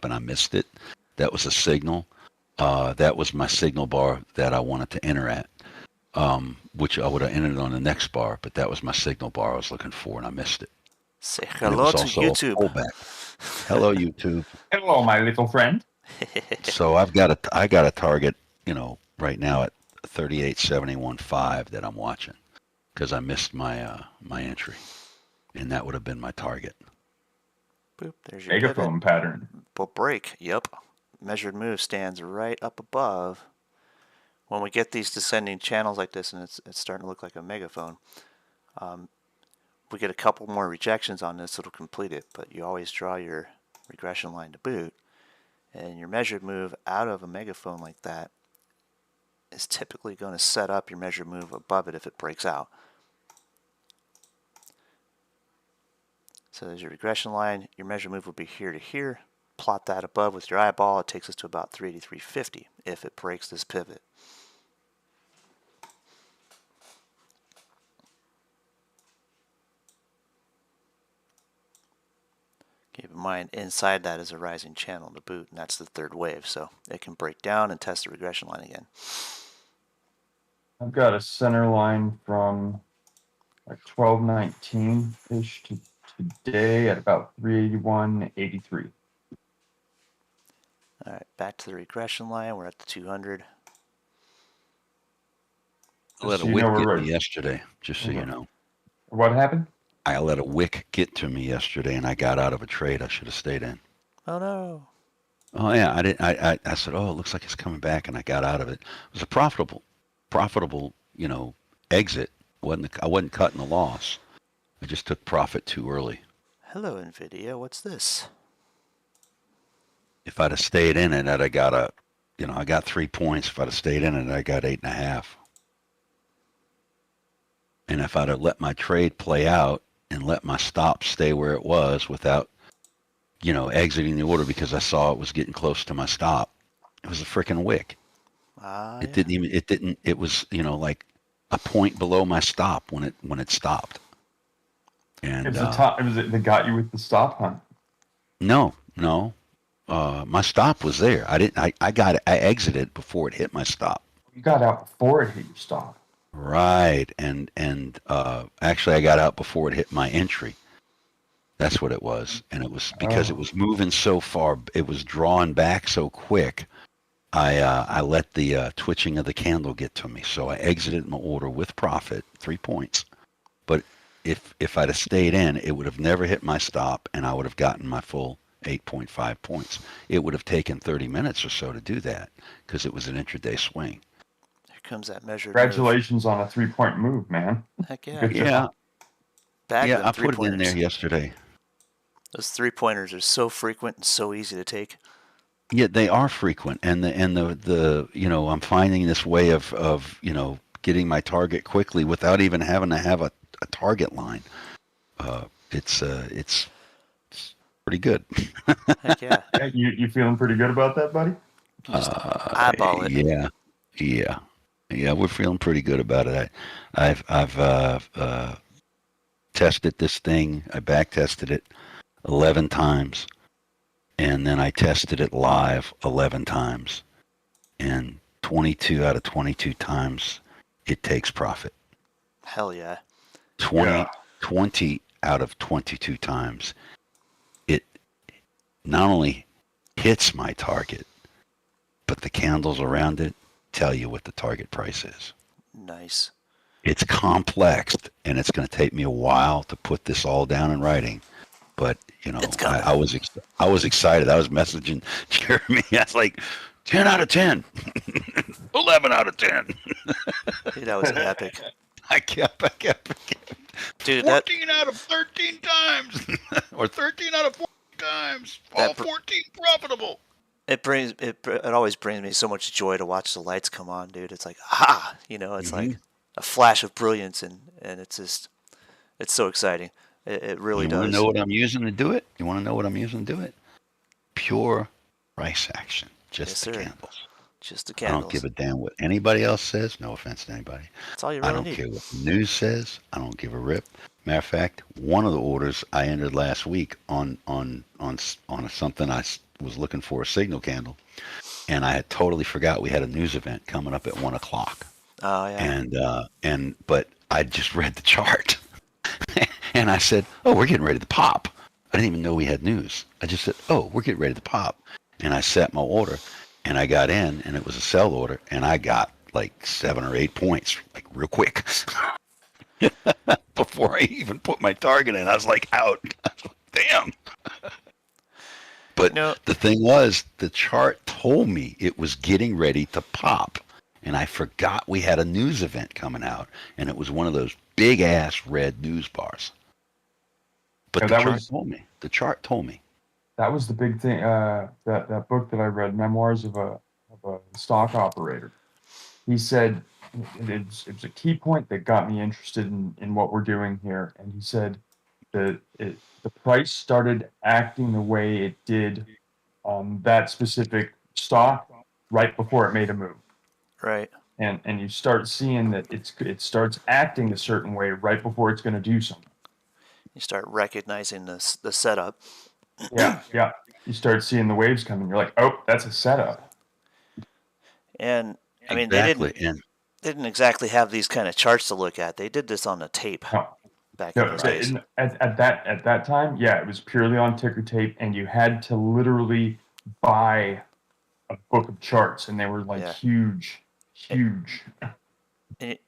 up and I missed it. That was a signal. That was my signal bar that I wanted to enter at, which I would have entered on the next bar, but that was my signal bar I was looking for, and I missed it. Say And it hello was to also YouTube. a pullback. Hello, YouTube. Hello, my little friend. So I got a target, right now at 38.71.5 that I'm watching because I missed my entry, and that would have been my target. Boop, there's your Megaphone pattern. But break, yep. Measured move stands right up above. When we get these descending channels like this, and it's starting to look like a megaphone, we get a couple more rejections on this, it'll complete it. But you always draw your regression line to boot, and your measured move out of a megaphone like that is typically going to set up your measured move above it if it breaks out. So there's your regression line. Your measured move will be here to here. Plot that above with your eyeball. It takes us to about 383.50 if it breaks this pivot. Keep in mind, inside that is a rising channel to boot, and that's the third wave, so it can break down and test the regression line again. I've got a center line from like 1219-ish to today at about 381.83. All right, back to the regression line. We're at the 200. I let a wick get me yesterday, just so you know. What happened? I let a wick get to me yesterday, and I got out of a trade I should have stayed in. Oh no! Oh yeah, I didn't. I said, oh, it looks like it's coming back, and I got out of it. It was a profitable, exit. I wasn't cutting the loss. I just took profit too early. Hello, Nvidia. What's this? If I'd have stayed in it, I got I got 3 points. If I'd have stayed in it, I got 8.5. And if I'd have let my trade play out and let my stop stay where it was without, exiting the order because I saw it was getting close to my stop, it was a freaking wick. It was, like a point below my stop when it stopped. And it was it that got you with the stop, huh? No. My stop was there. I exited before it hit my stop. You got out before it hit your stop. Right, and actually I got out before it hit my entry. That's what it was, and it was because it was moving so far. It was drawing back so quick. I let the twitching of the candle get to me, so I exited my order with profit, 3 points. But if I'd have stayed in, it would have never hit my stop, and I would have gotten my full 8.5 points. It would have taken 30 minutes or so to do that because it was an intraday swing. Comes that measured Congratulations on a 3-point move, man. Heck yeah. Good job. Yeah, I put it in there yesterday. Those 3-pointers are so frequent and so easy to take. Yeah, they are frequent, and the I'm finding this way of getting my target quickly without even having to have a target line. It's pretty good. Heck yeah. You feeling pretty good about that, buddy? Just eyeball it. Yeah, we're feeling pretty good about it. I've tested this thing. I back tested it 11 times, and then I tested it live 11 times, and 22 out of 22 times it takes profit. Hell yeah. 20 out of 22 times it not only hits my target, but the candles around it tell you what the target price is. Nice. It's complex, and it's going to take me a while to put this all down in writing. But I was excited. I was messaging Jeremy. I was like, 10 out of 10, 11 out of 10. Dude, that was epic. I kept. Dude, 14 out of 13 times, or 13 out of 14 times. All 14 profitable. It always brings me so much joy to watch the lights come on, dude. It's like, it's like a flash of brilliance, and it's so exciting. It really does. You want to know what I'm using to do it? Pure price action. Just the candles. Just the candles. I don't give a damn what anybody else says. No offense to anybody. That's all you really need. I don't care what the news says. I don't give a rip. Matter of fact, one of the orders I entered last week on something I was looking for a signal candle, and I had totally forgot we had a news event coming up at 1 o'clock. Oh yeah. But I just read the chart, and I said, "Oh, we're getting ready to pop." I didn't even know we had news. I just said, "Oh, we're getting ready to pop," and I set my order, and I got in, and it was a sell order, and I got like 7 or 8 points, like real quick, before I even put my target in. I was like, out. Damn. But the thing was, the chart told me it was getting ready to pop, and I forgot we had a news event coming out, and it was one of those big ass red news bars. But the chart told me. The chart told me. That was the big thing. That book that I read, Memoirs of a Stock Operator. He said it was a key point that got me interested in what we're doing here. And he said that the price started acting the way it did on that specific stock right before it made a move. Right. And you start seeing that it starts acting a certain way right before it's going to do something. You start recognizing the setup. Yeah. You start seeing the waves coming. You're like, oh, that's a setup. And I mean, exactly. they didn't exactly have these kind of charts to look at. They did this on the tape back in those days. At that time, yeah, it was purely on ticker tape, and you had to literally buy a book of charts, and they were like huge.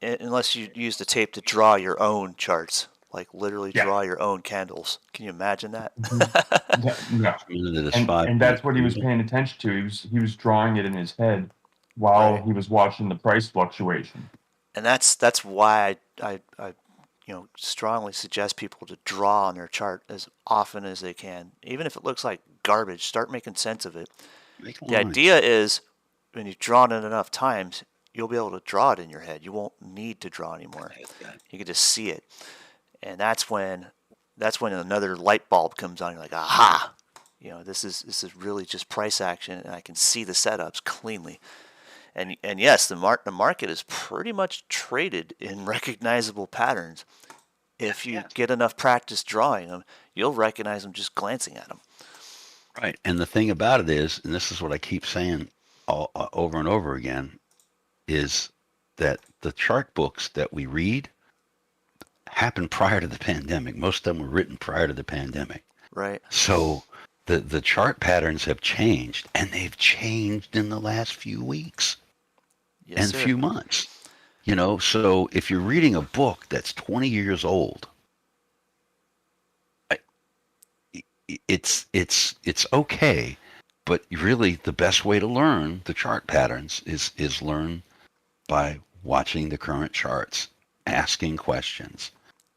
Unless you use the tape to draw your own charts, like literally draw your own candles. Can you imagine that? No. And that's what he was paying attention to. He was drawing it in his head while he was watching the price fluctuation. And that's why I strongly suggest people to draw on their chart as often as they can, even if it looks like garbage. Start making sense of it. The idea is, when you've drawn it enough times, you'll be able to draw it in your head. You won't need to draw anymore. You can just see it, and that's when another light bulb comes on. You're like, aha! This is really just price action, and I can see the setups cleanly. And yes, the market is pretty much traded in recognizable patterns. If you get enough practice drawing them, you'll recognize them just glancing at them. Right. And the thing about it is, and this is what I keep saying over and over again, is that the chart books that we read happened prior to the pandemic. Most of them were written prior to the pandemic. Right. So the chart patterns have changed, and they've changed in the last few weeks and few months. So if you're reading a book that's 20 years old, it's okay, but really the best way to learn the chart patterns is learn by watching the current charts, asking questions,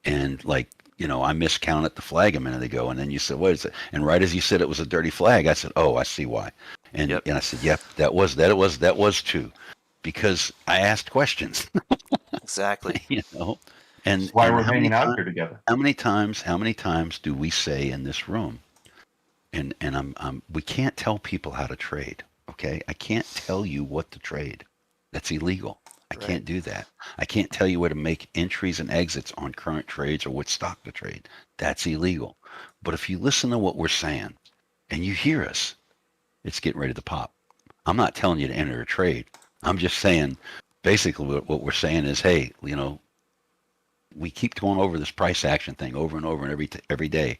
and I miscounted the flag a minute ago, and then you said, "What is it?" And right as you said it was a dirty flag, I said, "Oh, I see why." And I said, "Yep, that was too," because I asked questions. Exactly. And that's why we're hanging out here together. How many times do we say in this room? And we can't tell people how to trade. Okay, I can't tell you what to trade. That's illegal. I can't do that. I can't tell you where to make entries and exits on current trades or what stock to trade. That's illegal. But if you listen to what we're saying and you hear us, it's getting ready to pop. I'm not telling you to enter a trade. I'm just saying, basically what we're saying is, hey, we keep going over this price action thing over and over and every day,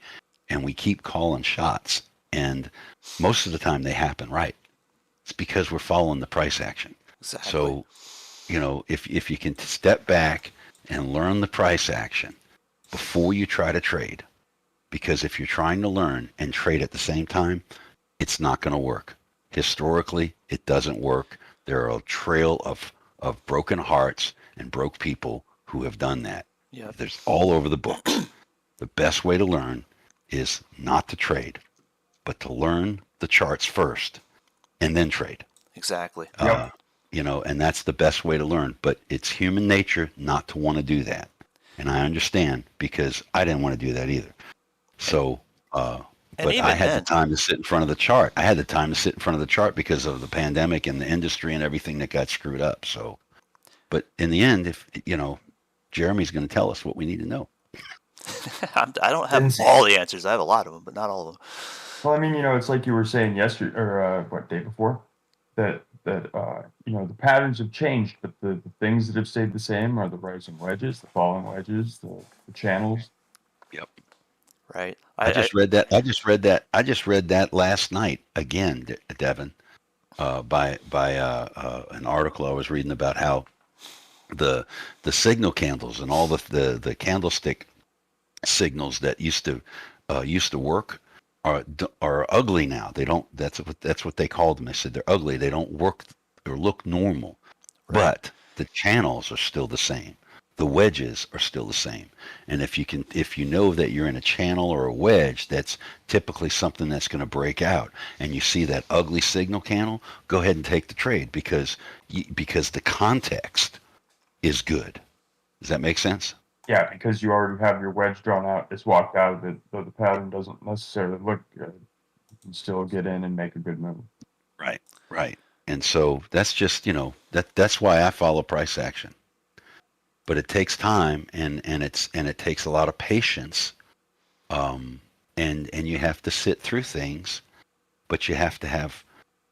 and we keep calling shots. And most of the time they happen right. It's because we're following the price action. Exactly. So, if you can step back and learn the price action before you try to trade, because if you're trying to learn and trade at the same time, it's not going to work. Historically, it doesn't work. There are a trail of broken hearts and broke people who have done that. Yep. There's all over the books. The best way to learn is not to trade, but to learn the charts first and then trade. Exactly. And that's the best way to learn. But it's human nature not to want to do that. And I understand, because I didn't want to do that either. So, but I had the time to sit in front of the chart. I had the time to sit in front of the chart because of the pandemic and the industry and everything that got screwed up. So, but in the end, if Jeremy's going to tell us what we need to know. I don't have all the answers. I have a lot of them, but not all of them. Well, I mean, it's like you were saying yesterday, or what, day before, that the patterns have changed, but the things that have stayed the same are the rising wedges, the falling wedges, the channels. Yep. Right. I just read that. I just read that last night again, Devin, by an article I was reading about how the signal candles and all the candlestick signals that used to work are ugly now. They don't. That's what they called them. They said they're ugly. They don't work or look normal, Right. but the channels are still the same. The wedges are still the same. And if you know that you're in a channel or a wedge, that's typically something that's going to break out, and you see that ugly signal candle, go ahead and take the trade because the context is good. Does that make sense? Yeah, because you already have your wedge drawn out. It's walked out of it, though the pattern doesn't necessarily look good. You can still get in and make a good move. Right. Right. And so that's just, that's why I follow price action. But it takes time and it takes a lot of patience. And you have to sit through things, but you have to have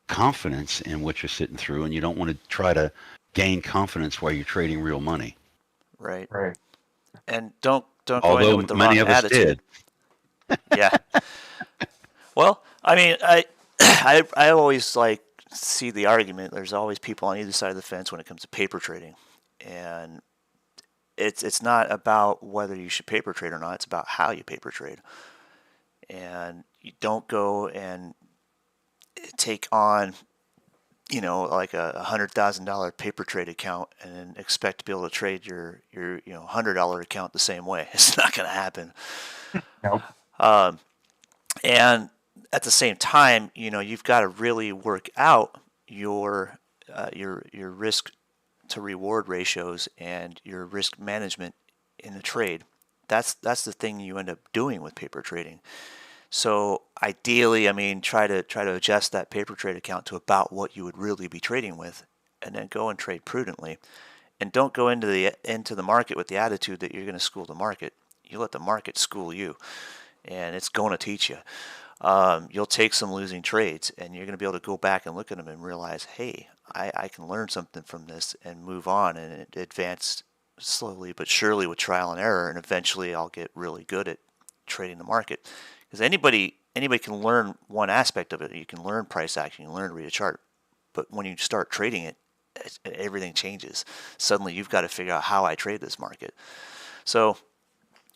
confidence in what you're sitting through, and you don't want to try to gain confidence while you're trading real money. Right. Right. And don't go into it Although with the many wrong of us attitude. did. Yeah. Well, I mean, I always see the argument. There's always people on either side of the fence when it comes to paper trading, and it's not about whether you should paper trade or not. It's about how you paper trade, and you don't go and take on like a $100,000 paper trade account and then expect to be able to trade your $100 account the same way. It's not going to happen. Nope. And at the same time, you've got to really work out your risk to reward ratios and your risk management in the trade. That's the thing you end up doing with paper trading. So ideally, I mean, try to adjust that paper trade account to about what you would really be trading with, and then go and trade prudently. And don't go into the market with the attitude that you're going to school the market. You let the market school you, and it's going to teach you. You'll take some losing trades, and you're going to be able to go back and look at them and realize, hey, I can learn something from this and move on and advance slowly but surely with trial and error, and eventually I'll get really good at trading the market. Because anybody can learn one aspect of it. You can learn price action, you can learn to read a chart, but when you start trading it, everything changes. Suddenly you've got to figure out how I trade this market. So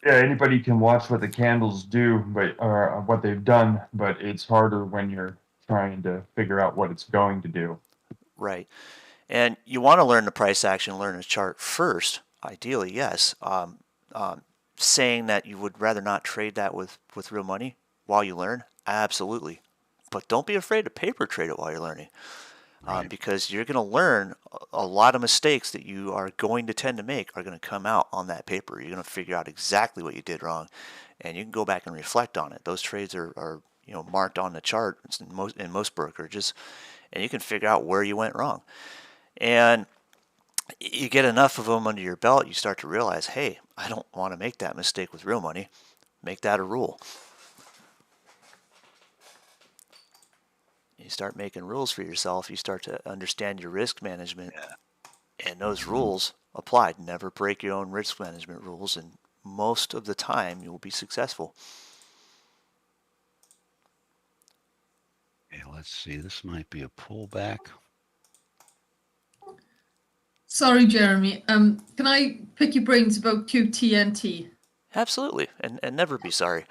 yeah, anybody can watch what the candles do, or what they've done, but it's harder when you're trying to figure out what it's going to do. Right. And you want to learn the price action, learn a chart first, ideally, yes. Saying that you would rather not trade that with real money while you learn, absolutely. But don't be afraid to paper trade it while you're learning. Right. Because you're going to learn a lot of mistakes that you are going to tend to make are going to come out on that paper. You're going to figure out exactly what you did wrong, and you can go back and reflect on it. Those trades are marked on the chart in most brokerages, and you can figure out where you went wrong. And you get enough of them under your belt, you start to realize, hey, I don't want to make that mistake with real money. Make that a rule. You start making rules for yourself. You start to understand your risk management, and those rules applied. Never break your own risk management rules, and most of the time you will be successful. Okay, let's see. This might be a pullback. Sorry, Jeremy. Can I pick your brains about QTNT? Absolutely, and never be sorry.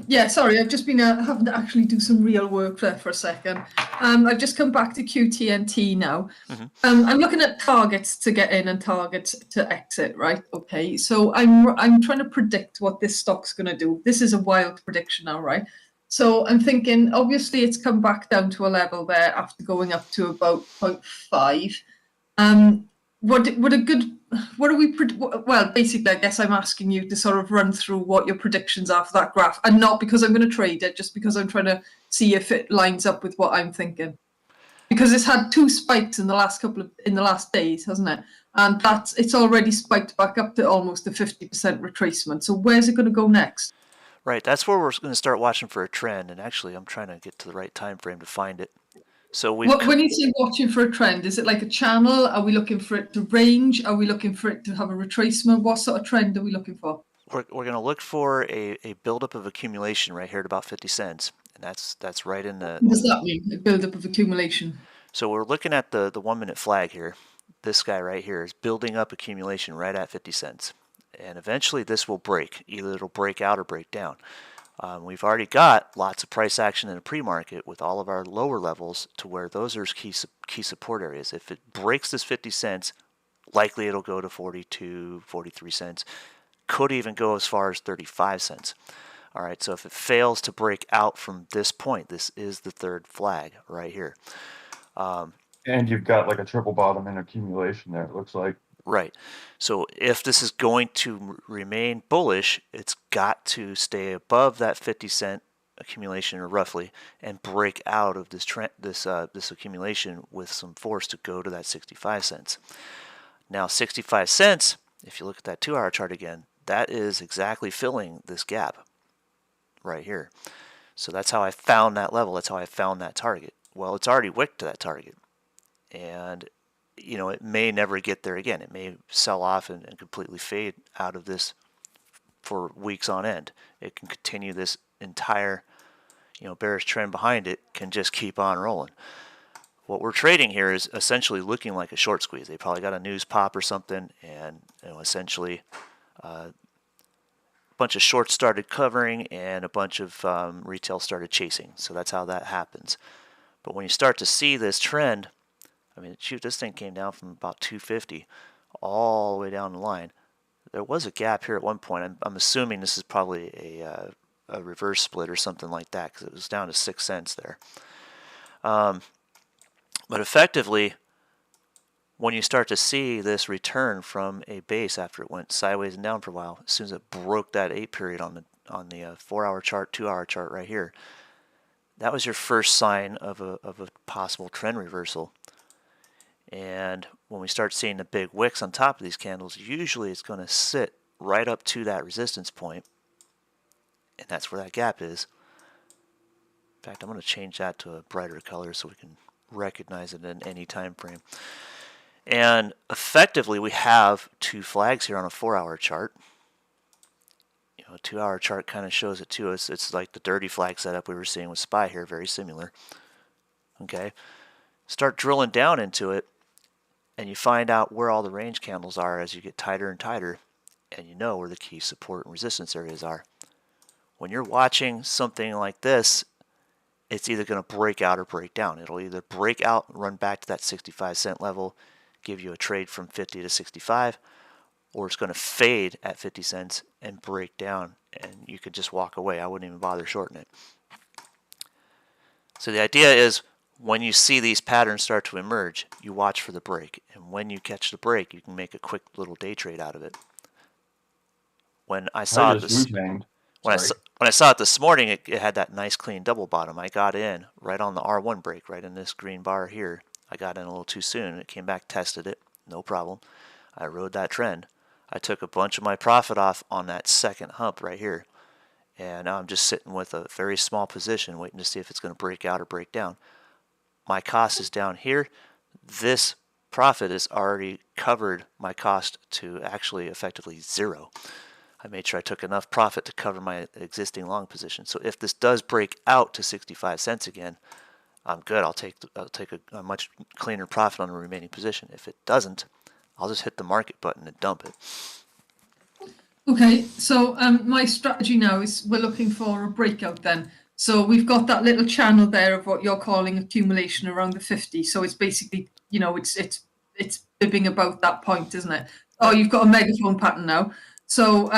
Yeah, sorry, I've just been having to actually do some real work there for a second. I've just come back to QTNT now. I'm looking at targets to get in and targets to exit, right? Okay, so I'm trying to predict what this stock's going to do. This is a wild prediction now, right? So I'm thinking, obviously, it's come back down to a level there after going up to about 0.5. Well, basically, I guess I'm asking you to sort of run through what your predictions are for that graph, and not because I'm going to trade it, just because I'm trying to see if it lines up with what I'm thinking. Because it's had 2 spikes in the last days, hasn't it? And it's already spiked back up to almost a 50% retracement. So where's it going to go next? Right, that's where we're going to start watching for a trend. And actually, I'm trying to get to the right time frame to find it. So When you say watching for a trend, is it like a channel? Are we looking for it to range? Are we looking for it to have a retracement? What sort of trend are we looking for? we're going to look for a buildup of accumulation right here at about 50 cents. And that's right in the... What does that mean, a build-up of accumulation? So we're looking at the 1 minute flag here. This guy right here is building up accumulation right at 50 cents. And eventually this will break. Either it'll break out or break down. We've already got lots of price action in the pre-market with all of our lower levels to where those are key support areas. If it breaks this 50 cents, likely it'll go to 42, 43 cents. Could even go as far as 35 cents. All right, so if it fails to break out from this point, this is the third flag right here. And you've got like a triple bottom in accumulation there, it looks like. Right. So if this is going to remain bullish, it's got to stay above that 50 cent accumulation, or roughly, and break out of this trend, this accumulation with some force to go to that 65 cents. Now 65 cents, if you look at that 2-hour chart again, that is exactly filling this gap right here. So that's how I found that level. That's how I found that target. Well, it's already wicked to that target. And you know, it may never get there again. It may sell off and completely fade out of this for weeks on end. It can continue this entire, bearish trend behind it can just keep on rolling. What we're trading here is essentially looking like a short squeeze. They probably got a news pop or something, and essentially a bunch of shorts started covering and a bunch of retail started chasing. So that's how that happens. But when you start to see this trend, I mean, shoot, this thing came down from about 250 all the way down the line. There was a gap here at one point. I'm assuming this is probably a reverse split or something like that, because it was down to 6 cents there. But effectively, when you start to see this return from a base after it went sideways and down for a while, as soon as it broke that 8 period on the 4-hour chart, 2-hour chart right here, that was your first sign of a possible trend reversal. And when we start seeing the big wicks on top of these candles, usually it's going to sit right up to that resistance point, and that's where that gap is. In fact, I'm going to change that to a brighter color so we can recognize it in any time frame. And effectively, we have 2 flags here on a 4-hour chart. A 2-hour chart kind of shows it to us. It's like the dirty flag setup we were seeing with SPY here, very similar. Okay, start drilling down into it, and you find out where all the range candles are as you get tighter and tighter, and you know where the key support and resistance areas are. When you're watching something like this, it's either going to break out or break down. It'll either break out and run back to that 65 cent level, give you a trade from 50 to 65, or it's going to fade at 50 cents and break down, and you could just walk away. I wouldn't even bother shorting it. So the idea is, when you see these patterns start to emerge, you watch for the break. And when you catch the break, you can make a quick little day trade out of it. When I saw this, when I saw it this morning, it had that nice clean double bottom. I got in right on the R1 break, right in this green bar here. I got in a little too soon. It came back, tested it, no problem. I rode that trend. I took a bunch of my profit off on that second hump right here. And now I'm just sitting with a very small position, waiting to see if it's going to break out or break down. My cost is down here. This profit has already covered my cost to actually effectively 0. I made sure I took enough profit to cover my existing long position. So if this does break out to 65 cents again, I'm good. I'll take a much cleaner profit on the remaining position. If it doesn't, I'll just hit the market button and dump it. Okay, so my strategy now is we're looking for a breakout then. So we've got that little channel there of what you're calling accumulation around the 50. So it's basically, it's bibbing about that point, isn't it? Oh, you've got a megaphone pattern now. So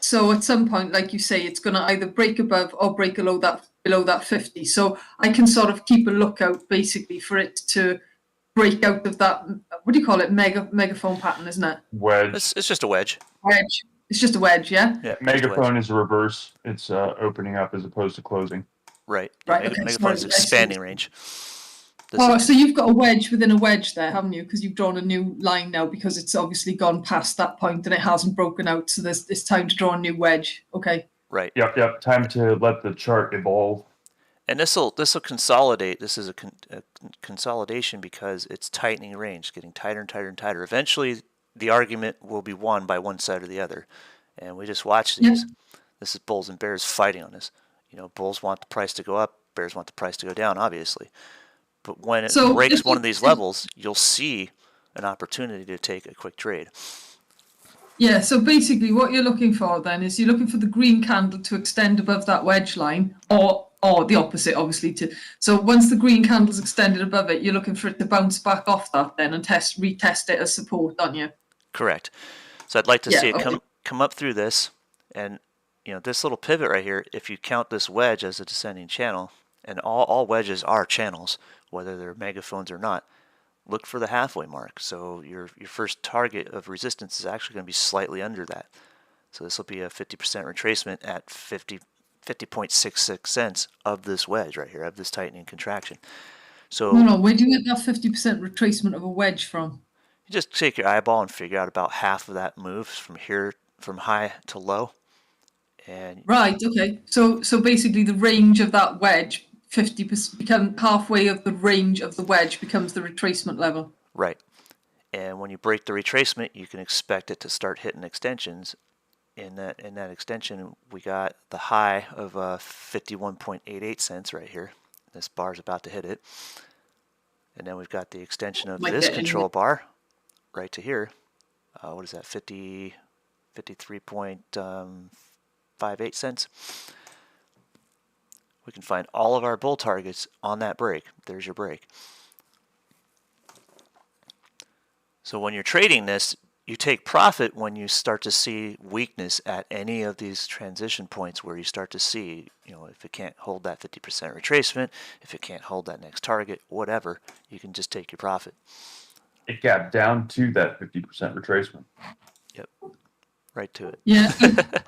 so at some point, like you say, it's going to either break above or break below that 50. So I can sort of keep a lookout basically for it to break out of that. What do you call it? Megaphone pattern, isn't it? Wedge. It's just a wedge. Wedge. It's just a wedge, yeah? Yeah. Megaphone is a reverse. It's opening up as opposed to closing. Right. Right, Yeah, okay, megaphone is sorry, expanding range. So you've got a wedge within a wedge there, haven't you? Because you've drawn a new line now because it's obviously gone past that point and it hasn't broken out. So it's time to draw a new wedge. Okay. Right. Yep. Time to let the chart evolve. And this will consolidate. This is a consolidation because it's tightening range, getting tighter and tighter and tighter. Eventually, the argument will be won by one side or the other, and we just watch these. Yeah. This is bulls and bears fighting on this. You know, bulls want the price to go up, bears want the price to go down, obviously. But when it So breaks if one you- of these levels, you'll see an opportunity to take a quick trade. Yeah, so basically what you're looking for then is you're looking for the green candle to extend above that wedge line, or the opposite, obviously. So once the green candle's extended above it, you're looking for it to bounce back off that then and retest it as support, aren't you? Correct. So I'd like to Yeah, see it okay. come up through this, and you know, this little pivot right here, if you count this wedge as a descending channel, and all wedges are channels, whether they're megaphones or not, look for the halfway mark. So your first target of resistance is actually going to be slightly under that. So this will be a 50% retracement at 50.66 cents of this wedge right here, of this tightening contraction. So No, where do you get that 50% retracement of a wedge from? you just take your eyeball and figure out about half of that moves from here, from high to low. And Right, okay. So basically the range of that wedge, 50% become halfway of the range of the wedge becomes the retracement level. right. And when you break the retracement, you can expect it to start hitting extensions. In that extension, we got the high of 51.88 cents right here. This bar is about to hit it. And then we've got the extension of Might this get in control bar right to here. What is that? 53.58 cents. We can find all of our bull targets on that break. There's your break. So when you're trading this, you take profit when you start to see weakness at any of these transition points where you start to see, you know, if it can't hold that 50% retracement, if it can't hold that next target, whatever, you can just take your profit. It got down to that 50% retracement. Yep, right to it. Yeah,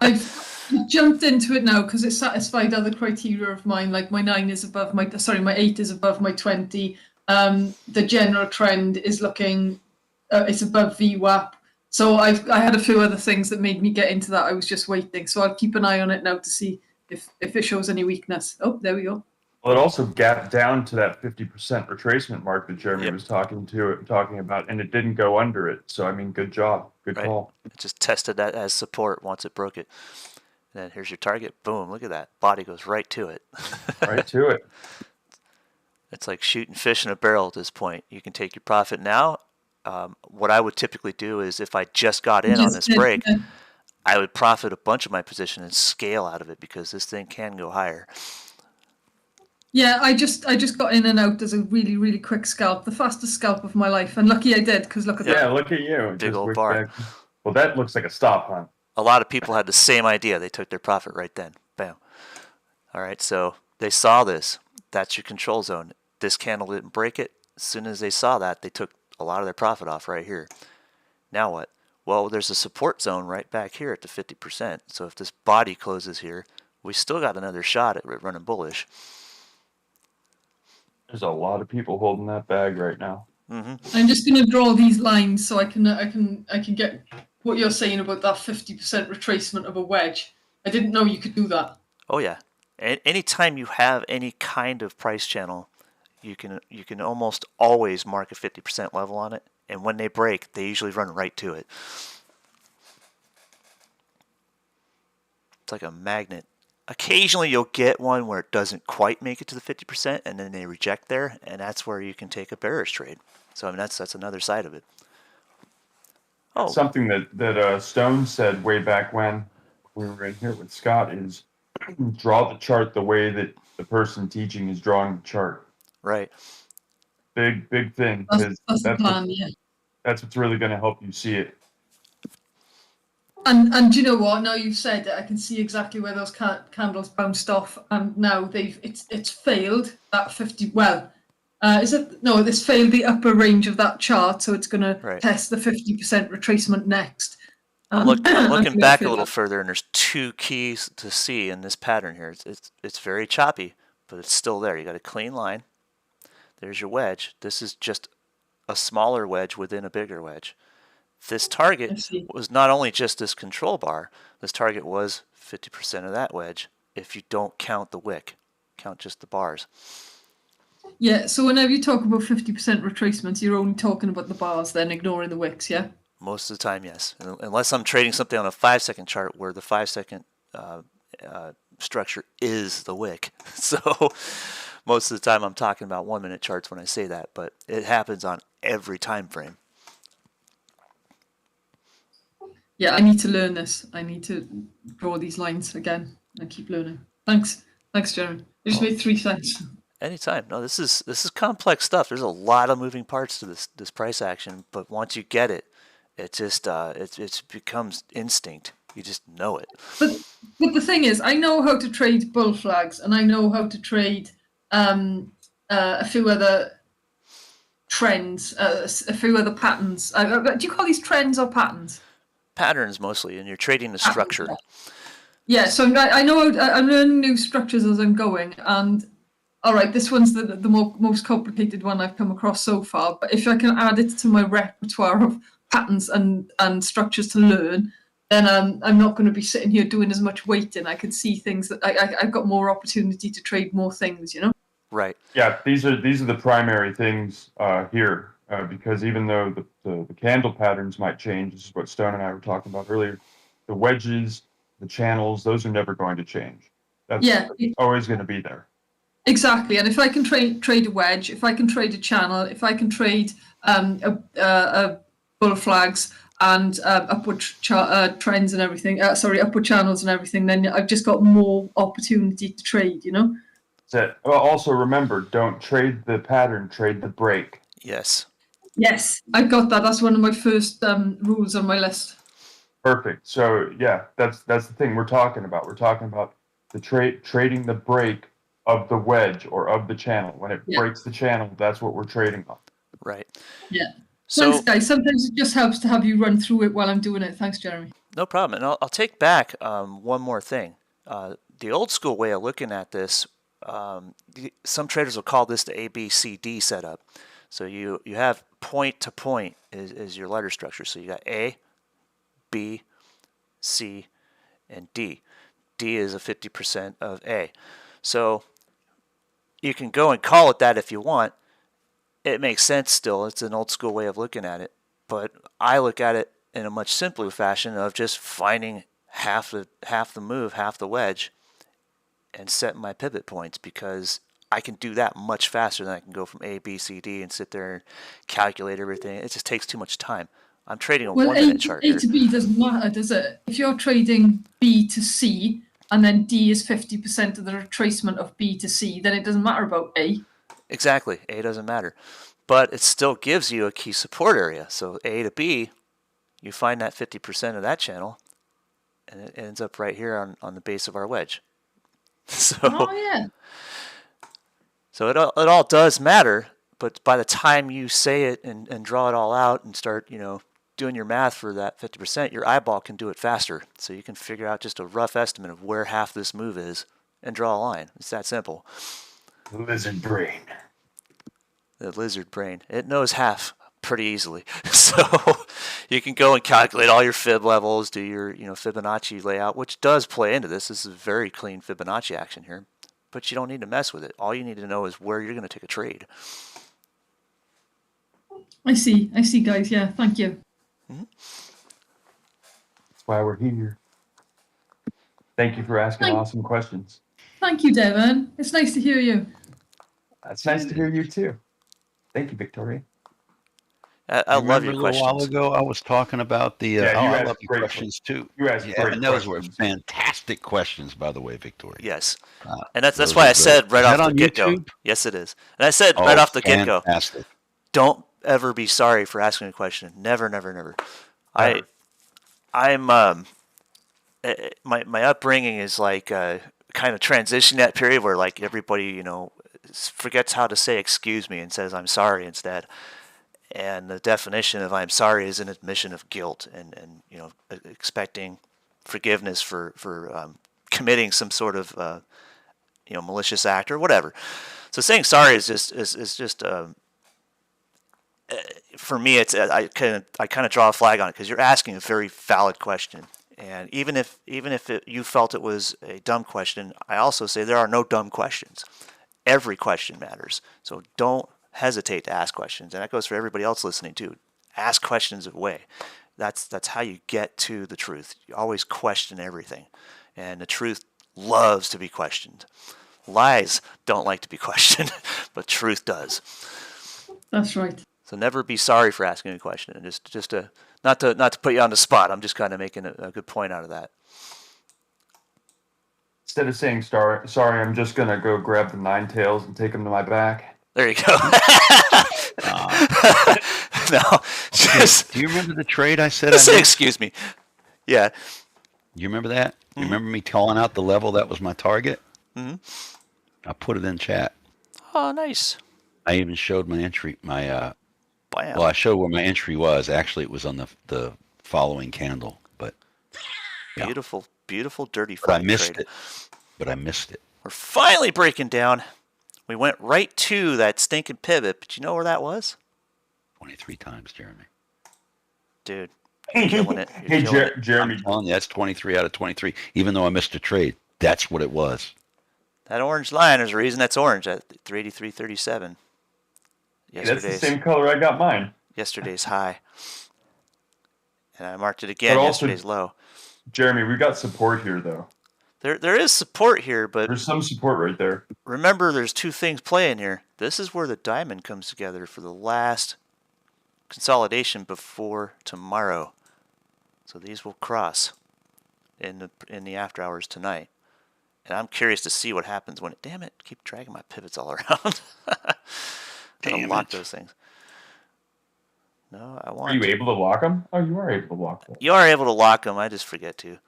I've jumped into it now because it satisfied other criteria of mine. Like my 8 is above my 20. The general trend is looking, it's above VWAP. So I had a few other things that made me get into that. I was just waiting, so I'll keep an eye on it now to see if it shows any weakness. Oh, there we go. Well, it also gapped down to that 50% retracement mark that Jeremy Yep. was talking about, and it didn't go under it. So, I mean, good job. Good Right. call. It just tested that as support once it broke it. And then here's your target. Boom, look at that. Body goes right to it. Right to it. It's like shooting fish in a barrel at this point. You can take your profit now. What I would typically do is if I just got in on this break, I would profit a bunch of my position and scale out of it because this thing can go higher. Yeah, I just got in and out as a really, really quick scalp, the fastest scalp of my life, and lucky I did because look at Yeah, that. look at you. Big Just old whipped bar. back. Well, that looks like a stop hunt. A lot of people had the same idea. They took their profit right then. Bam. All right, so they saw this. That's your control zone. This candle didn't break it. As soon as they saw that, they took a lot of their profit off right here. Now what? Well, there's a support zone right back here at the 50%. So if this body closes here, we still got another shot at running bullish. There's a lot of people holding that bag right now. I'm just going to draw these lines so I can get what you're saying about that 50% retracement of a wedge. I didn't know you could do that. Oh yeah. Anytime you have any kind of price channel, you can almost always mark a 50% level on it, and when they break, they usually run right to it. It's like a magnet. Occasionally you'll get one where it doesn't quite make it to the 50% and then they reject there, and that's where you can take a bearish trade. So I mean that's another side of it. Oh, Something that Stone said way back when we were in here with Scott is draw the chart the way that the person teaching is drawing the chart. right. Big thing. That's 'Cause the plan, yeah. that's what's really going to help you see it. And you know what? Now you've said it, I can see exactly where those candles bounced off, and now it's failed that 50. Well, is it? No, it's failed the upper range of that chart, so it's going to Right. test the 50% retracement next. I'm looking and back a fail little that. further, and there's two keys to see in this pattern here. It's very choppy, but it's still there. You got a clean line. There's your wedge. This is just a smaller wedge within a bigger wedge. This I target see. was not only just this control bar, this target was 50% of that wedge if you don't count the wick, count just the bars. Yeah, so whenever you talk about 50% retracements, you're only talking about the bars, then ignoring the wicks, yeah? Most of the time, yes. Unless I'm trading something on a 5-second chart where the 5-second structure is the wick. So most of the time I'm talking about 1-minute charts when I say that, but it happens on every time frame. Yeah, I need to learn this. I need to draw these lines again and keep learning. Thanks. Thanks, Jeremy. You just made 3 cents. Anytime. No, this is complex stuff. There's a lot of moving parts to this price action, but once you get it, it just it becomes instinct. You just know it. But the thing is, I know how to trade bull flags, and I know how to trade a few other trends, a few other patterns. Do you call these trends or patterns? Patterns mostly, and you're trading the structure. Yeah, so I know I'm learning new structures as I'm going, and all right, this one's the most complicated one I've come across so far. But if I can add it to my repertoire of patterns and structures to learn, then I'm not going to be sitting here doing as much waiting. I can see things that I've got more opportunity to trade more things, you know? Right. Yeah, these are the primary things here, because even though the candle patterns might change, this is what Stone and I were talking about earlier, the wedges, the channels, those are never going to change. That's always going to be there. Exactly, and if I can trade a wedge, if I can trade a channel, if I can trade bull flags and upward trends and everything, upward channels and everything, then I've just got more opportunity to trade, you know? Well, also remember, don't trade the pattern, trade the break. Yes. Yes, I've got that. That's one of my first rules on my list. Perfect. So yeah, that's the thing we're talking about. We're talking about the trading the break of the wedge or of the channel. When it breaks the channel, that's what we're trading on. Right. Yeah. So, thanks, guys. Sometimes it just helps to have you run through it while I'm doing it. Thanks, Jeremy. No problem. And I'll take back one more thing. The old school way of looking at this, some traders will call this the ABCD setup. So you have point to point is your letter structure. So you got A, B, C, and D. D is a 50% of A. So you can go and call it that if you want. It makes sense still. It's an old school way of looking at it. But I look at it in a much simpler fashion of just finding half the move, half the wedge, and setting my pivot points, because I can do that much faster than I can go from A, B, C, D and sit there and calculate everything. It just takes too much time. I'm trading a 1-minute chart here. A to B doesn't matter, does it? If you're trading B to C and then D is 50% of the retracement of B to C, then it doesn't matter about A. Exactly. A doesn't matter. But it still gives you a key support area. So A to B, you find that 50% of that channel, and it ends up right here on the base of our wedge. So, So it all does matter, but by the time you say it and draw it all out and start, doing your math for that 50%, your eyeball can do it faster. So you can figure out just a rough estimate of where half this move is and draw a line. It's that simple. The lizard brain. The lizard brain. It knows half pretty easily. So you can go and calculate all your fib levels, do your Fibonacci layout, which does play into this. This is a very clean Fibonacci action here. But you don't need to mess with it. All you need to know is where you're going to take a trade. I see, guys. Yeah, thank you. Mm-hmm. That's why we're here. Thank you for asking awesome questions. Thank you, Devon. It's nice to hear you. It's nice to hear you too. Thank you, Victoria. I love your questions. A while ago, I was talking about the. I love your questions too. You asked great and those questions. were fantastic questions, by the way, Victoria. Yes, and that's why I said right off the get-go. Yes, it is. And I said right off the get-go, don't ever be sorry for asking a question. Never, never, never. I'm my upbringing is like kind of transition that period where like everybody forgets how to say excuse me and says I'm sorry instead. And the definition of I'm sorry is an admission of guilt and expecting forgiveness for committing some sort of malicious act or whatever. So saying sorry is just for me, it's I kind of draw a flag on it because you're asking a very valid question. And even if you felt it was a dumb question, I also say there are no dumb questions. Every question matters. So don't hesitate to ask questions, and that goes for everybody else listening too. Ask questions away. That's how you get to the truth. You always question everything, and the truth loves to be questioned. Lies don't like to be questioned, but truth does. That's right. So never be sorry for asking a question. And just to not to put you on the spot. I'm just kind of making a good point out of that. Instead of saying sorry, I'm just gonna go grab the 9 tails and take them to my back. There you go. No, just Do you remember the trade I said? just I say made? excuse me. Yeah. You remember that? You remember me calling out the level that was my target? Mm-hmm. I put it in chat. Oh, nice. I even showed my entry. Bam. Well, I showed where my entry was. Actually, it was on the following candle, but yeah. Beautiful, beautiful dirty but I flag missed trade. it. But I missed it. We're finally breaking down. We went right to that stinking pivot, but you know where that was? 23 times, Jeremy. Dude, you're killing it. You're Hey, killing it. Jeremy, I'm telling you, that's 23 out of 23. Even though I missed a trade, that's what it was. That orange line, there's a reason that's orange at 383.37. that's the same color I got mine. Yesterday's high. And I marked it again, But also- yesterday's low. Jeremy, we got support here, though. There is support here, but There's some support right there. remember there's two things playing here. This is where the diamond comes together for the last consolidation before tomorrow. So these will cross in the after hours tonight. And I'm curious to see what happens when it, damn it, keep dragging my pivots all around. Gotta Damn lock it. those things. No, I Are want you able to lock them? Oh, you are able to lock them. You are able to lock them, I just forget to.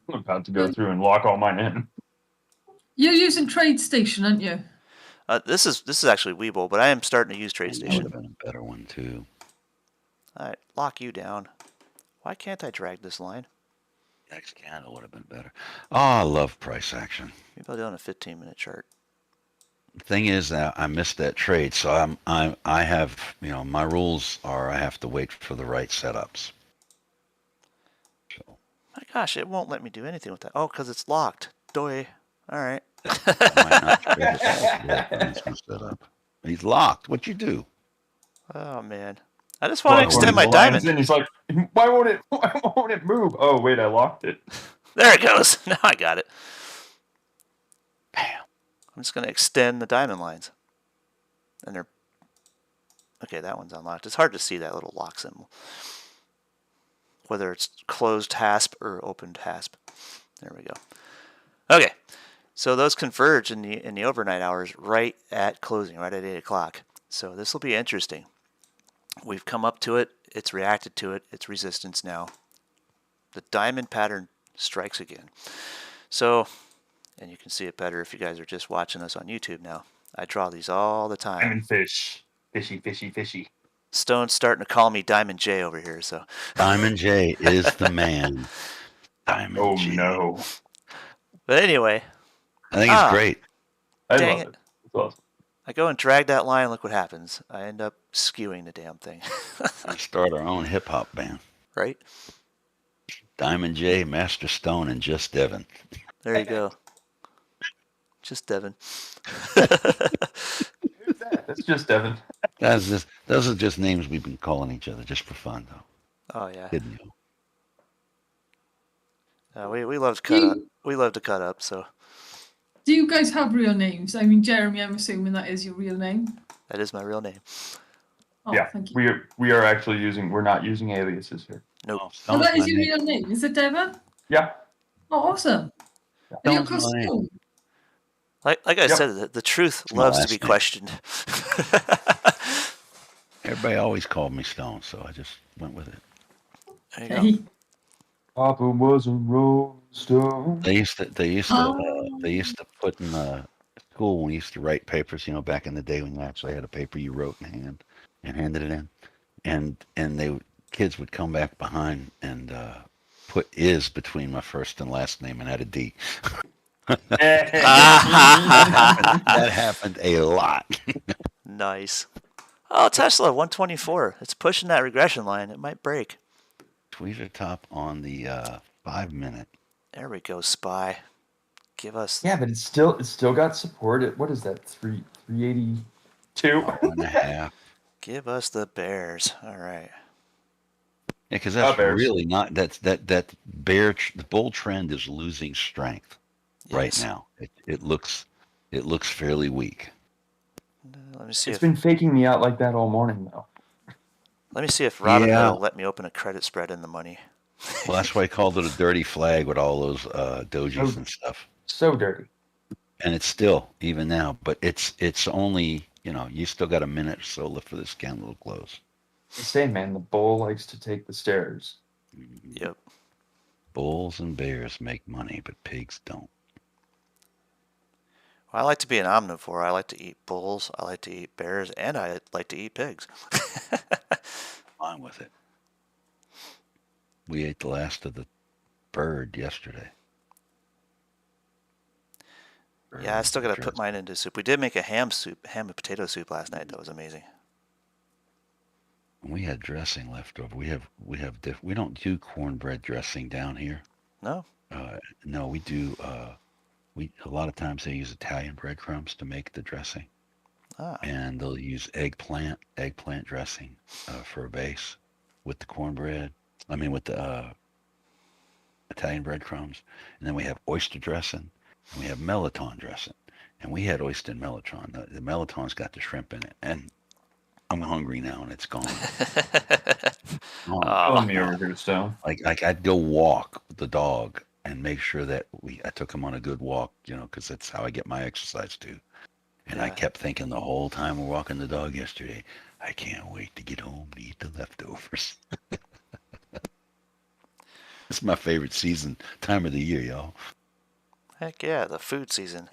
I'm about to go through and lock all mine in. You're using TradeStation, aren't you? This is actually Webull, but I am starting to use That would TradeStation. have been a better one, too. Alright, lock you down. Why can't I drag this line? Next candle would have been better. Oh, I love price action. Maybe I'll do it on a 15-minute chart. The thing is that I missed that trade, so I have, my rules are I have to wait for the right setups. So My gosh, it won't let me do anything with that. Oh, because it's locked. Doy. Alright. I might not trade it yet, but it's gonna set up. He's locked. What'd you do? Oh, man. I just want to Lock extend my one of the lines diamond. in, he's like, why won't it move? Oh, wait, I locked it. There it goes. Now I got it. Bam. I'm just going to extend the diamond lines. And they're... Okay, that one's unlocked. It's hard to see that little lock symbol. Whether it's closed hasp or opened hasp. There we go. Okay. So those converge in the overnight hours right at closing, right at 8 o'clock. So this will be interesting. We've come up to it. It's reacted to it. It's resistance now. The diamond pattern strikes again. So, and you can see it better if you guys are just watching us on YouTube now. I draw these all the time. Diamond fish. Fishy, fishy, fishy. Stone's starting to call me Diamond J over here. So, Diamond J is the man. Diamond Oh, J. no. but anyway, I think it's great. I Dang love it. it. It's awesome. I go and drag that line. Look what happens. I end up skewing the damn thing. We start our own hip hop band. Right? Diamond J, Master Stone, and Just Devin. There you go. Just Devin. Who's that? That's just Devin. Those are just names we've been calling each other just for fun, though. Oh yeah. Kidding you. We love to cut up. We love to cut up. So Do you guys have real names? I mean, Jeremy, I'm assuming that is your real name. that is my real name. Oh, Yeah, thank you. we are actually we're not using aliases here. Nope. Oh, Stone's that is my your name. real name. Is it Devon? Yeah. Oh, awesome. And you're Stone's called my name. Stone. Like I Yep. said, the truth my loves to last be name. questioned. Everybody always called me Stone, so I just went with it. There you go. Hey. Papa was a rolling stone. They used to Oh. put in school when we used to write papers, back in the day when you actually had a paper you wrote in hand and handed it in, and kids would come back behind and put "is" between my first and last name and add a D. That happened a lot. Nice. Oh, Tesla 124. It's pushing that regression line. It might break. Tweezer top on the 5 minute. There we go, SPY. Give us Yeah, but it's still got support. What is that? 382. 1.5. give us the bears. All right. Yeah, because that's Bears. really not that the bull trend is losing strength right Yes. now. It looks fairly weak. Let me see It's if been faking me out like that all morning, though. Robinhood Yeah. will let me open a credit spread in the money. Well, that's why I called it a dirty flag with all those dojis Oh. and stuff. So dirty. And it's still even now, but it's only you still got a minute or so left for this candle to close. They say, man, the bull likes to take the stairs. Yep. Bulls and bears make money, but pigs don't. Well, I like to be an omnivore. I like to eat bulls. I like to eat bears, and I like to eat pigs. Fine with it. We ate the last of the bird yesterday. Yeah, I still got to Bird put mine into soup. We did make a ham and potato soup last night. That was amazing. We had dressing left over. We don't do cornbread dressing down here. No? No, we do. A lot of times they use Italian breadcrumbs to make the dressing, Ah, and they'll use eggplant dressing for a base with the cornbread. I mean, with the Italian breadcrumbs, and then we have oyster dressing, and we have melitone dressing, and we had oyster and melitone. The melitone's got the shrimp in it, and I'm hungry now, and it's gone. Killing me over here, Stone. Like I'd go walk with the dog and make sure that I took him on a good walk, because that's how I get my exercise too. And I Yeah. kept thinking the whole time we're walking the dog yesterday, I can't wait to get home to eat the leftovers. It's my favorite time of the year, y'all. heck yeah, the food season.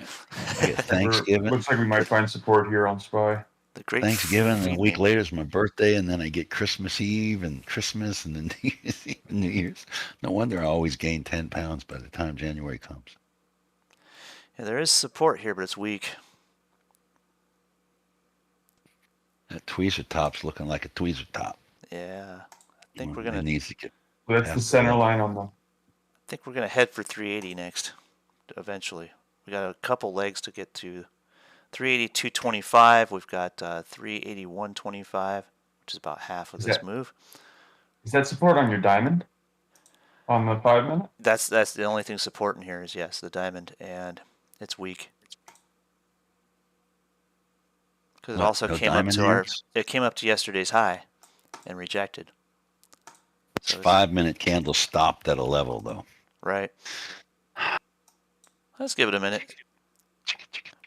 I get Thanksgiving. Looks like we might find support here on SPY. The great Thanksgiving, and a feed week me. later is my birthday, and then I get Christmas Eve and Christmas, and then New Year's Eve and New Year's. No wonder I always gain 10 pounds by the time January comes. Yeah, there is support here, but it's weak. That tweezer top's looking like a tweezer top. Yeah, I think It needs to get. That's the That's center the- line on the. I think we're gonna head for 380 next. Eventually, we got a couple legs to get to. 380.225. We've got 381.25, which is about half of Is this that- move. Is that support on your diamond? On the 5 minute? That's the only thing supporting here is yes, the diamond, and it's weak. Because it What, also no came up diamond to hands? it came up to yesterday's high, and rejected. This So it's- 5 minute candle stopped at a level though. Right. Let's give it a minute.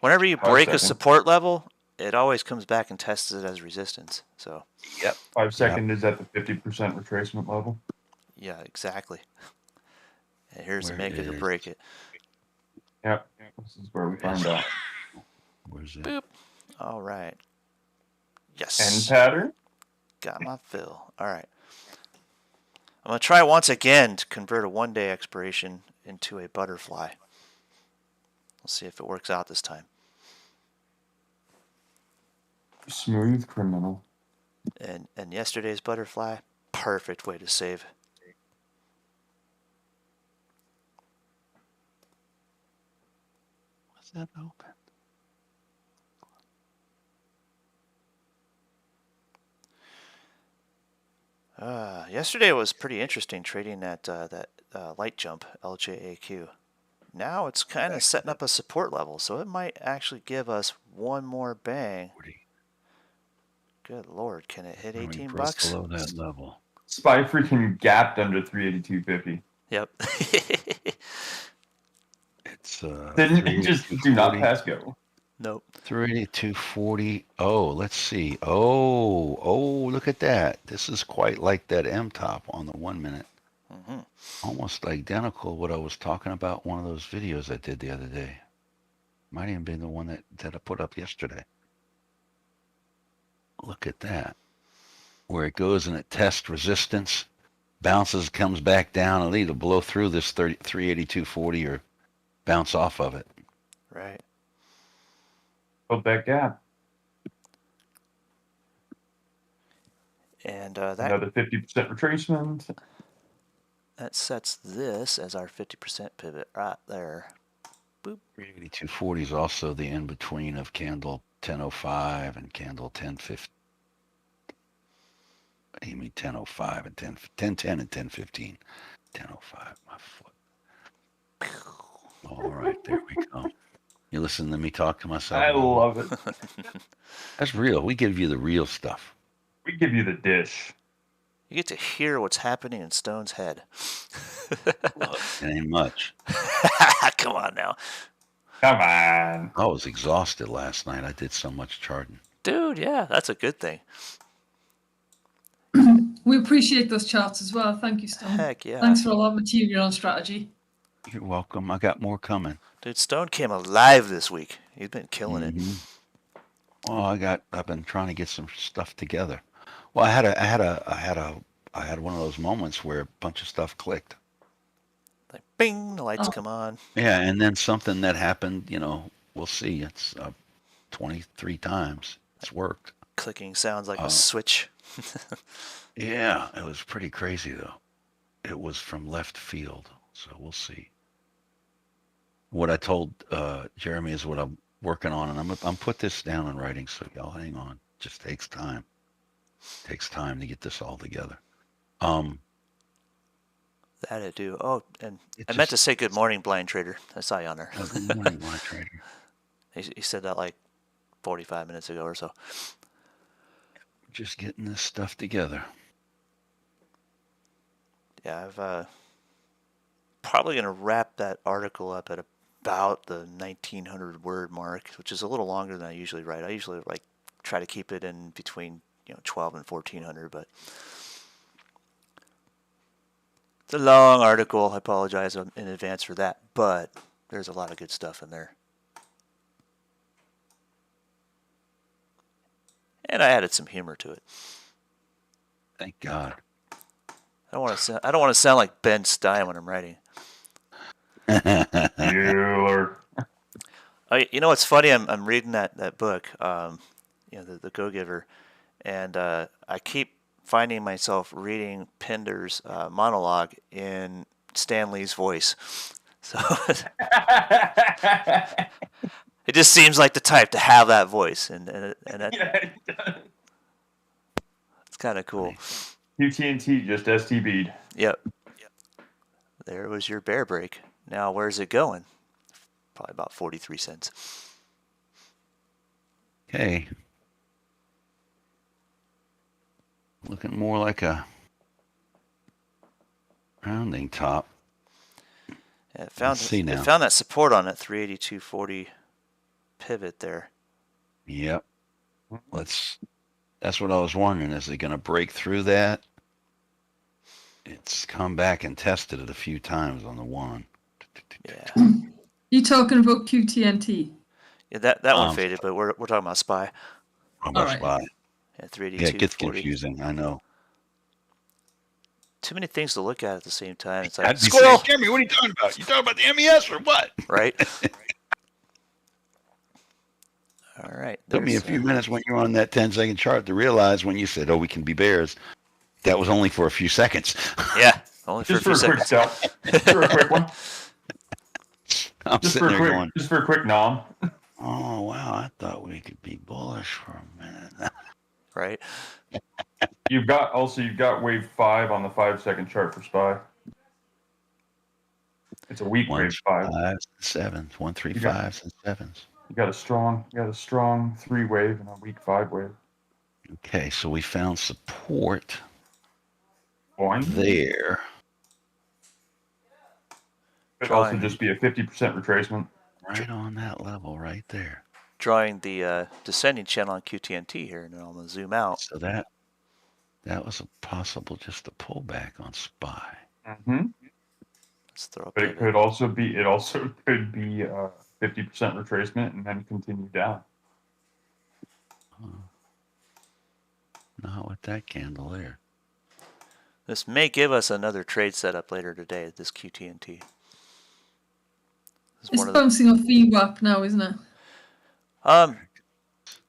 Whenever you 5 break a seconds. support level, it always comes back and tests it as resistance. So 5 second is at the 50% retracement level. yeah, exactly. And here's Where to make it or is- break it. Yep. This is where we find out. Where's it? Boop. All right. End Yes. pattern. Got my fill. All right. I'm going to try once again to convert a 1-day expiration into a butterfly. We'll see if it works out this time. Smooth criminal. And yesterday's butterfly, perfect way to save. Was that open? Yesterday was pretty interesting trading that light jump LJAQ. Now it's kind of setting up a support level, so it might actually give us one more bang. 40. Good lord, can it hit When we 18 broke bucks? below that level. SPY freaking gapped under 382.50. Yep. It's Didn't just do not 382.40. pass go. Nope. 382.40. Oh, let's see. Oh, look at that. This is quite like that M top on the 1 minute. Hmm. Almost identical to what I was talking about one of those videos I did the other day. Might even been the one that I put up yesterday. Look at that. Where it goes and it tests resistance, bounces, comes back down, and either blow through this 382.40 or bounce off of it. Right. Build that gap. And that Another 50% retracement. that sets this as our 50% pivot right there. Boop. 382.40 is also the in between of candle 1005 and candle 1050. You mean 1005 and 1010 and 1015. 1005, my foot. All right, there we go. You listen to me talk to myself? I about it? love it. That's real. We give you the real stuff. We give you the dish. You get to hear what's happening in Stone's head. Look, it ain't much. Come on now. Come on. I was exhausted last night. I did so much charting. Dude, yeah, that's a good thing. We appreciate those charts as well. Thank you, Stone. Heck yeah. Thanks for all that material on strategy. You're welcome. I got more coming. Dude, Stone came alive this week. He's been killing it. Mhm. Well, I've been trying to get some stuff together. Well, I had one of those moments where a bunch of stuff clicked. Like, bing, the lights Oh. come on. Yeah, and then something that happened, we'll see. It's 23 times. It's worked. Clicking sounds like Oh. a switch. Yeah, it was pretty crazy though. It was from left field, so we'll see. What I told Jeremy is what I'm working on, and I'm put this down in writing, so y'all hang on. Just takes time. Takes time to get this all together. That I do. Oh, and It I meant to just- say good morning, Blind Trader. I saw you on there. Good morning, my trader. He said that like 45 minutes ago or so. Just getting this stuff together. Yeah, I've probably going to wrap that article up at about the 1900 word mark, which is a little longer than I usually write. I usually try to keep it in between 12 and 1400, but it's a long article. I apologize in advance for that, but there's a lot of good stuff in there. And I added some humor to it. Thank God. I don't want to sound like Ben Stein when I'm writing. Bueller. You know what's funny? I'm reading that book, the Go Giver, and I keep finding myself reading Pinder's monologue in Stan Lee's voice. So it just seems like the type to have that voice, and that, it's kind of cool. UTNT just STB'd. Yep. There was your bear break. Now where's it going? Probably about 43 cents. Okay. Looking more like a rounding top. Yeah, it Let's see now. found that support on that 382.40 pivot there. Yep. That's what I was wondering. Is it going to break through that? It's come back and tested it a few times on the one. Yeah. You talking about QTNT? Yeah, that one faded, but we're talking about SPY. How much right. by? Yeah, 382.40. Yeah, it gets confusing. I know. Too many things to look at the same time. It's I'd like be squirrel, saying, Jeremy, what are you talking about? You talking about the MES or what? right? All right. Took me a there's, few minutes when you were on that 10-second chart to realize when you said, "Oh, we can be bears." That was only for a few seconds. Yeah, only for Just a few for a quick seconds. sell. Just for a quick one. I'm Just sitting for a there quick. going, Just for a quick nom. "Oh wow, I thought we could be bullish for a minute." Right? You've got wave 5 on the 5-second chart for SPY. It's a weak One wave 5. 5s and 7s, 1 3 You got- 5s and 7s. You got a strong 3 wave and a weak 5 wave. Okay, so we found support Boing. there. Could also Drawing. just be a 50% retracement. Right on that level right there. Drawing the descending channel on QTNT here, and then I'm going to zoom out. So that was a possible just a pullback on SPY. Mm-hmm. Let's throw a But it pivot. could also be 50% retracement and then continue down. Not with that candle there. This may give us another trade setup later today, this QTNT. This is It's one of the, bouncing off VWAP now, isn't it?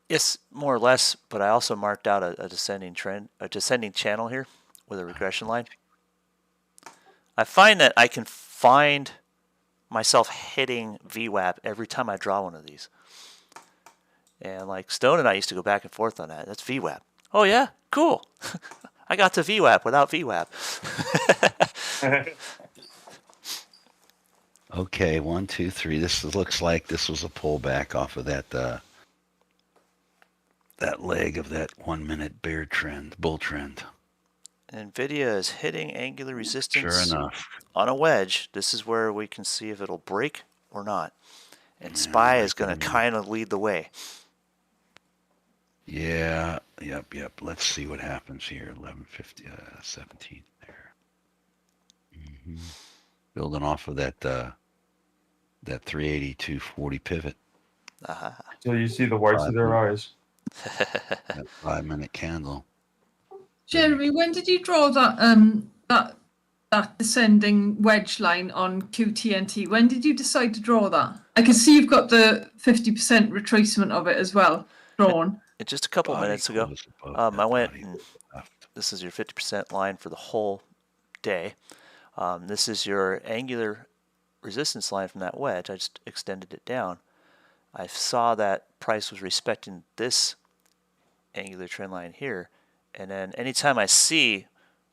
Yes, more or less, but I also marked out a descending trend, a descending channel here with a regression line. I find that I can find myself hitting VWAP every time I draw one of these. And like Stone and I used to go back and forth on that. That's VWAP. Oh yeah, cool. I got to VWAP without VWAP. Okay, 1, 2, 3. Looks like this was a pullback off of that that leg of that 1 minute bear trend, bull trend. NVIDIA is hitting angular resistance Sure enough. on a wedge. This is where we can see if it'll break or not. And SPY is going to kind of lead the way. Yeah, yep. Let's see what happens here. 1150, 17 there. Building off of that 382.40 pivot. So you see the whites of their eyes. That 5 minute candle. Jeremy, when did you draw that that descending wedge line on QTNT? When did you decide to draw that? I can see you've got the 50% retracement of it as well drawn. Just a couple Body minutes ago, close above that I went body and left. this is your 50% line for the whole day. This is your angular resistance line from that wedge. I just extended it down. I saw that price was respecting this angular trend line here. And then anytime I see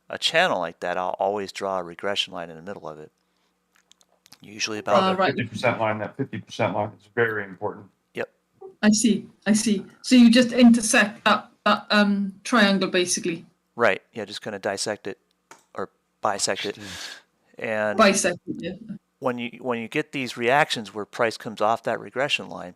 a channel like that, I'll always draw a regression line in the middle of it. Usually about That 50% line, that 50% line is very important. Yep. I see. So you just intersect that triangle basically. Right. Yeah, just kind of dissect it or bisect it. And Bisect it, yeah. when you get these reactions where price comes off that regression line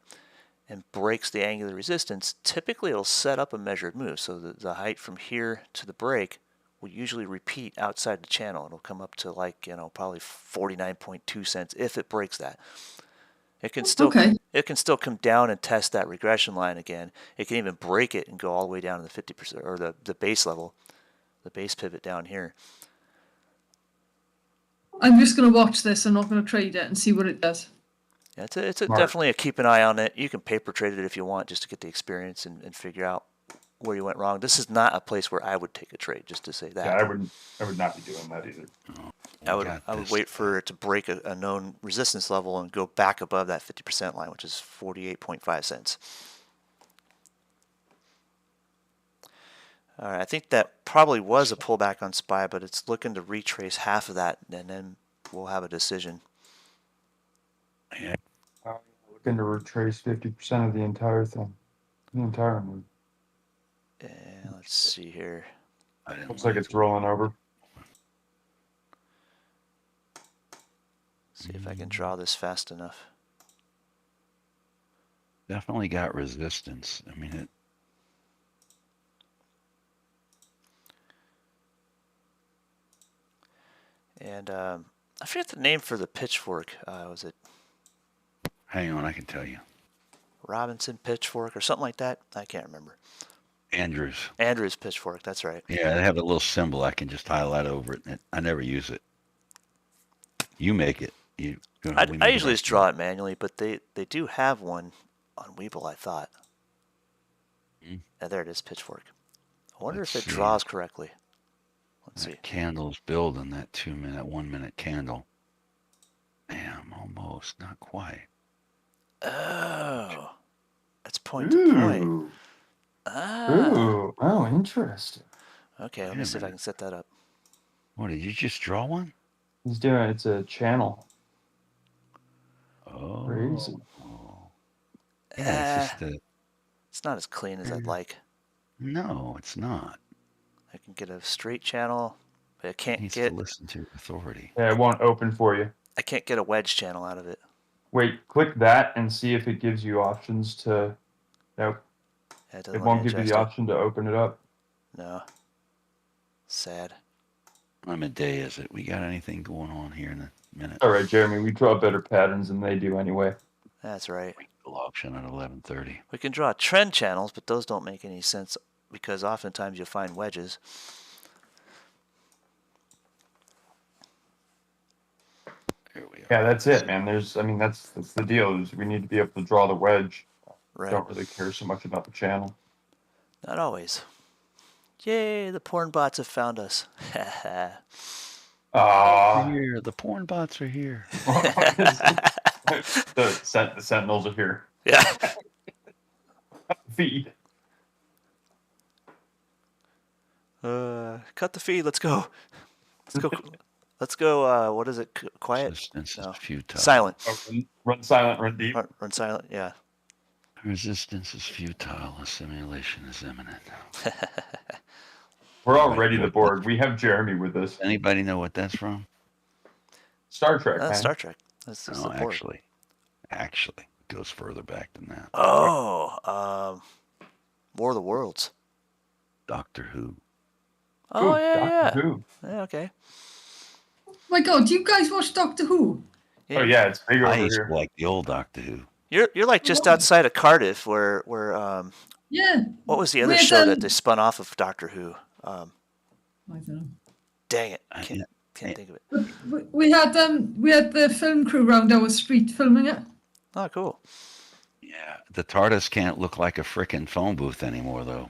and breaks the angular resistance, typically it'll set up a measured move. So the height from here to the break will usually repeat outside the channel. It'll come up to like, probably 49.2 cents if it breaks that. It can still come down and test that regression line again. It can even break it and go all the way down to the 50% or the base level, the base pivot down here. I'm just going to watch this. I'm not going to trade it and see what it does. Yeah, it's definitely a keep an eye on it. You can paper trade it if you want, just to get the experience and figure out where you went wrong. This is not a place where I would take a trade, just to say that. Yeah, I would not be doing that either. I would wait for it to break a known resistance level and go back above that 50% line, which is 48.5 cents. All right, I think that probably was a pullback on SPY, but it's looking to retrace half of that, and then we'll have a decision. Yeah. Looking to retrace 50% of the entire thing, the entire move. And let's see here. Looks like it's rolling over. See if I can draw this fast enough. Definitely got resistance. I mean, it. And I forget the name for the pitchfork. Was it Hang on, I can tell you. Robinson pitchfork or something like that? I can't remember. Andrews. Andrews pitchfork, that's right. Yeah, they have a little symbol. I can just highlight over it. And I never use it. You make it. I usually just draw it manually, but they do have one on Webull, I thought. There it is, pitchfork. I wonder if it draws correctly. Let's see. Candles building that 2 minute, 1 minute candle. Damn, almost, not quite. Oh, that's point to point. Ooh. Ah. Ooh. Oh, interesting. Okay, let me see if I can set that up. What, did you just draw one? He's doing it's a channel. Oh. Crazy. Yeah, it's just It's not as clean as I'd like. No, it's not. I can get a straight channel, but I can't Needs get. to listen to authority. Yeah, it won't open for you. I can't get a wedge channel out of it. Wait, click that and see if it gives you options to. Nope. Yeah, It won't give you the option to open it up. No. Sad. What time of day is it? We got anything going on here in a minute? All right, Jeremy, we draw better patterns than they do anyway. That's right. Auction at 11:30. We can draw trend channels, but those don't make any sense because oftentimes you'll find wedges. Here we are. Yeah, that's it, man. That's the deal. Is we need to be able to draw the wedge. Right. don't really care so much about the channel. Not always. Yay, the porn bots have found us. Ah, Here, the porn bots are here. the sentinels are here. Yeah. Feed. Cut the feed. Let's go. Let's go. Let's go. What is it? Quiet? Resistance No. is futile. Silent. Oh, run silent, run deep. Run silent. Yeah. Resistance is futile. Assimilation is imminent. We're already the board. We have Jeremy with us. Anybody know what that's from? Star Trek, man. Star Trek. That's No, the board. actually, it goes further back than that. Oh, War of the Worlds. Doctor Who. Oh, Ooh, yeah. Doctor Who. Yeah, okay. My God, do you guys watch Doctor Who? Oh yeah, it's big over I used here. to like the old Doctor Who. You're like just outside of Cardiff, where Yeah. what was the other With, show that they spun off of Doctor Who? I don't know. Dang it, I- can't think of it. We had the film crew round our street filming it. Oh, cool. Yeah, the TARDIS can't look like a frickin' phone booth anymore, though.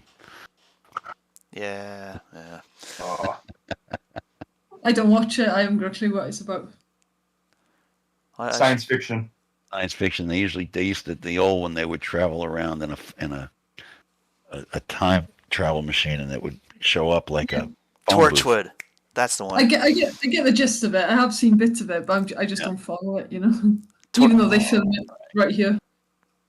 Yeah. Oh, I don't watch it. I haven't got a clue what it's about. science fiction. Science fiction. They used to the old one. They would travel around in a time travel machine, and it would show up like a phone booth. Torchwood. That's the one. I get the gist of it. I have seen bits of it, but I just don't follow it. Even though they film it right here.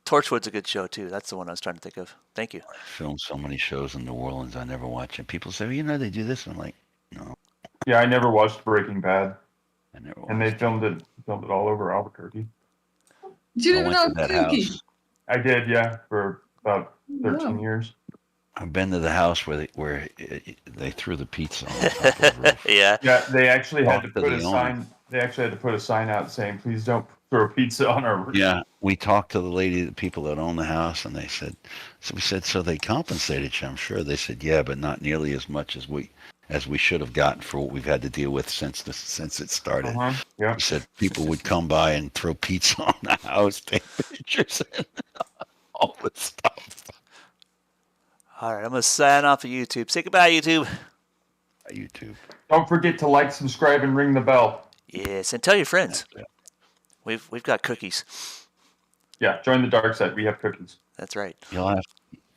Torchwood's a good show too. That's the one I was trying to think of. Thank you. I filmed so many shows in New Orleans. I never watch it. People say, well, they do this. I'm like, no, Yeah, I never watched Breaking Bad, I never. and they watched it. filmed it all over Albuquerque. Do you I live in went to that Albuquerque? house. I did, yeah, for about 13 Wow. years. I've been to the house where they threw the pizza on the top of the roof. Yeah. Yeah, they actually had to Talk to put the a owner. sign. They actually had to put a sign out saying, "Please don't throw pizza on our roof." Yeah, we talked to the people that own the house, and they said, so they compensated you, I'm sure. They said, yeah, but not nearly as much as we should have gotten for what we've had to deal with since it started. Uh-huh. Yeah. He said people would come by and throw pizza on the house, take pictures, and all this stuff. All right, I'm gonna sign off of YouTube. Say goodbye, YouTube. YouTube. Don't forget to like, subscribe, and ring the bell. Yes, and tell your friends. We've got cookies. Yeah, join the dark side. We have cookies. That's right. You'll have,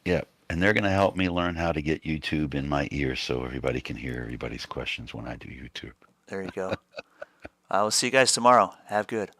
yeah, and they're going to help me learn how to get YouTube in my ear so everybody can hear everybody's questions when I do YouTube. There you go. I will see you guys tomorrow. Have good.